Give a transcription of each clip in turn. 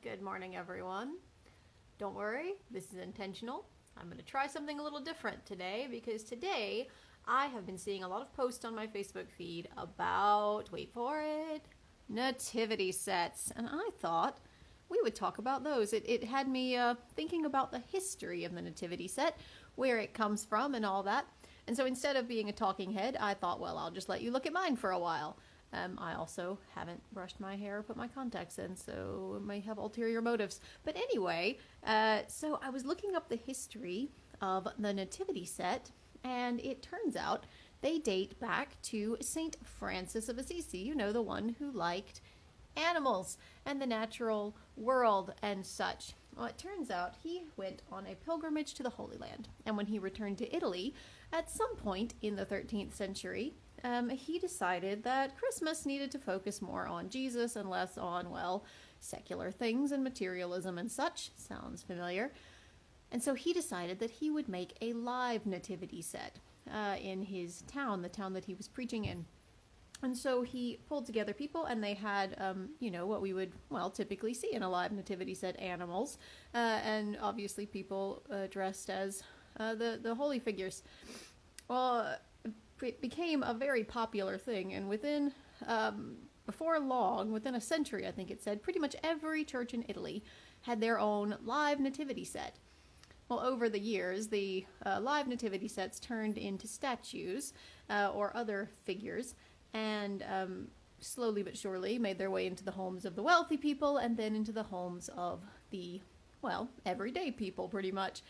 Good morning, everyone. Don't worry, this is intentional. I'm going to try something a little different today because today I have been seeing a lot of posts on my Facebook feed about, wait for it, nativity sets. And I thought we would talk about those. It had me thinking about the history of the nativity set, where it comes from, and all that. And so instead of being a talking head, I thought, well, I'll just let you look at mine for a while. I also haven't brushed my hair or put my contacts in, so it may have ulterior motives. But anyway, so I was looking up the history of the nativity set, and it turns out they date back to Saint Francis of Assisi, you know, the one who liked animals and the natural world and such. Well, it turns out he went on a pilgrimage to the Holy Land, and when he returned to Italy, at some point in the 13th century, he decided that Christmas needed to focus more on Jesus and less on, well, secular things and materialism and such. Sounds familiar. And so he decided that he would make a live nativity set in his town, the town that he was preaching in. And so he pulled together people, and they had, what we would, well, typically see in a live nativity set, animals, and obviously people dressed as the holy figures. Well, it became a very popular thing, and before long, within a century, I think it said, pretty much every church in Italy had their own live nativity set. Well, over the years, the live nativity sets turned into statues or other figures, and slowly but surely made their way into the homes of the wealthy people, and then into the homes of the, well, everyday people, pretty much.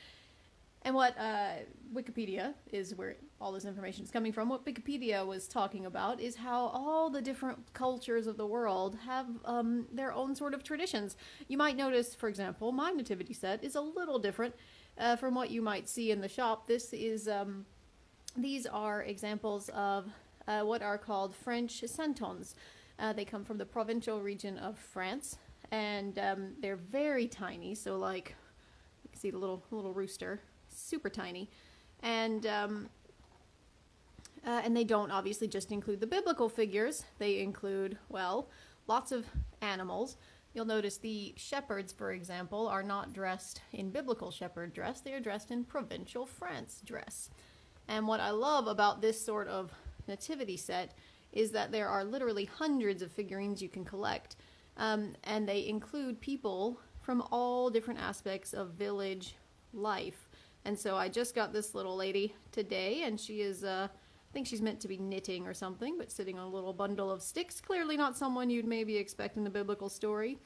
And what Wikipedia is where all this information is coming from. What Wikipedia was talking about is how all the different cultures of the world have their own sort of traditions. You might notice, for example, my nativity set is a little different from what you might see in the shop. These are examples of what are called French santons. They come from the provincial region of France, and they're very tiny. So, like, you can see the little rooster. Super tiny, and they don't obviously just include the biblical figures. They include, well, lots of animals. You'll notice the shepherds, for example, are not dressed in biblical shepherd dress. They are dressed in provincial France dress. And what I love about this sort of nativity set is that there are literally hundreds of figurines you can collect, and they include people from all different aspects of village life. And so I just got this little lady today, and she is, I think she's meant to be knitting or something, but sitting on a little bundle of sticks. Clearly not someone you'd maybe expect in the biblical story.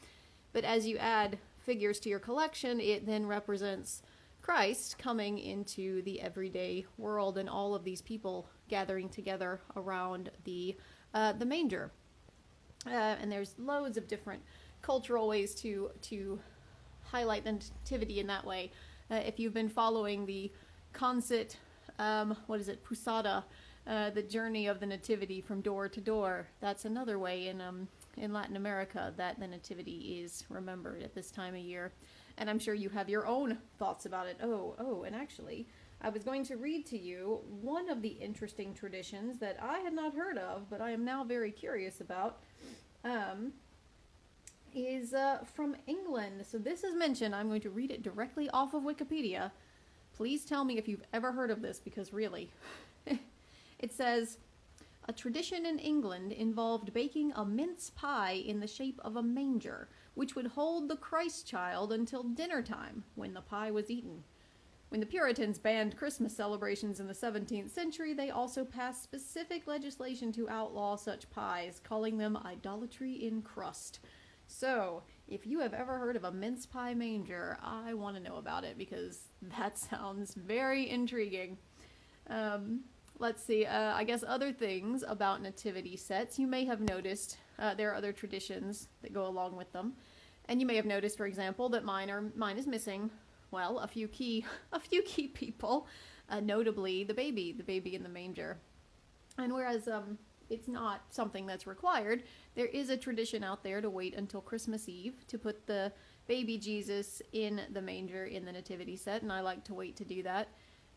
But as you add figures to your collection, it then represents Christ coming into the everyday world, and all of these people gathering together around the manger. And there's loads of different cultural ways to highlight the nativity in that way. If you've been following the concert, Pusada, the journey of the nativity from door to door, that's another way in Latin America that the nativity is remembered at this time of year. And I'm sure you have your own thoughts about it. And actually, I was going to read to you one of the interesting traditions that I had not heard of, but I am now very curious about. Is from England. So this is mentioned. I'm going to read it directly off of Wikipedia. Please tell me if you've ever heard of this, because really. It says, a tradition in England involved baking a mince pie in the shape of a manger, which would hold the Christ child until dinner time, when the pie was eaten. When the Puritans banned Christmas celebrations in the 17th century, they also passed specific legislation to outlaw such pies, calling them idolatry in crust. So, if you have ever heard of a mince pie manger, I want to know about it, because that sounds very intriguing. Let's see, I guess other things about nativity sets. You may have noticed there are other traditions that go along with them. And you may have noticed, for example, that mine is missing, well, a few key people, notably the baby in the manger. And whereas it's not something that's required, there is a tradition out there to wait until Christmas Eve to put the baby Jesus in the manger in the nativity set, and I like to wait to do that.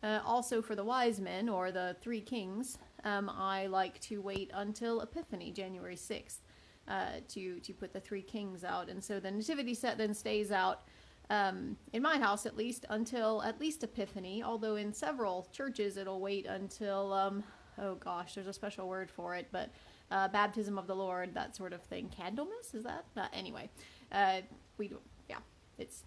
Also for the wise men, or the three kings, I like to wait until Epiphany, January 6th. to put the three kings out. And so the nativity set then stays out, in my house at least, until at least Epiphany, although in several churches it'll wait until, oh gosh, there's a special word for it, but baptism of the Lord, that sort of thing. Candlemas, is that? Anyway, yeah, it's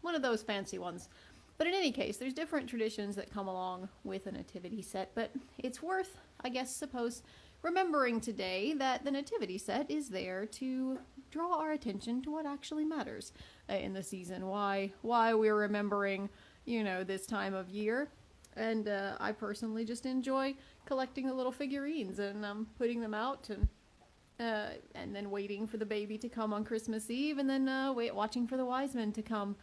one of those fancy ones. But in any case, there's different traditions that come along with a nativity set, but it's worth, I guess, remembering today that the nativity set is there to draw our attention to what actually matters in the season, why we're remembering, this time of year. And I personally just enjoy collecting the little figurines and putting them out, and then waiting for the baby to come on Christmas Eve, and then watching for the wise men to come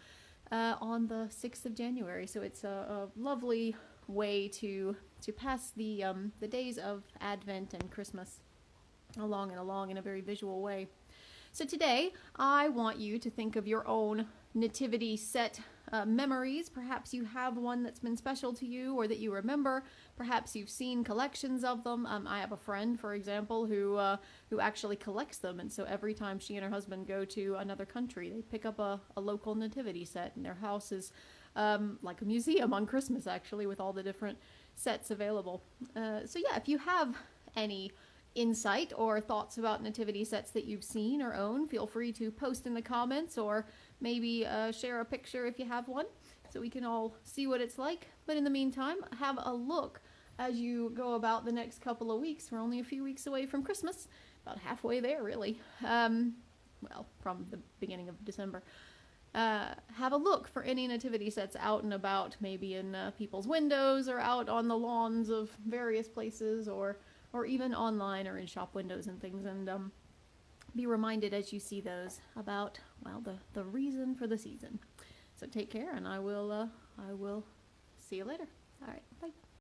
on the 6th of January. So it's a lovely way to pass the days of Advent and Christmas along in a very visual way. So today, I want you to think of your own nativity set memories. Perhaps you have one that's been special to you or that you remember. Perhaps you've seen collections of them. I have a friend, for example, who actually collects them, and so every time she and her husband go to another country, they pick up a local nativity set, and their house is like a museum on Christmas, actually, with all the different sets available. So yeah, if you have any insight or thoughts about nativity sets that you've seen or own, feel free to post in the comments, or maybe share a picture if you have one, so we can all see what it's like. But in the meantime, have a look as you go about the next couple of weeks. We're only a few weeks away from Christmas, about halfway there, really. Well, from the beginning of December. Have a look for any nativity sets out and about, maybe in people's windows or out on the lawns of various places, or even online or in shop windows and things, and be reminded as you see those about, well, the reason for the season. So take care, and I will see you later. All right, bye.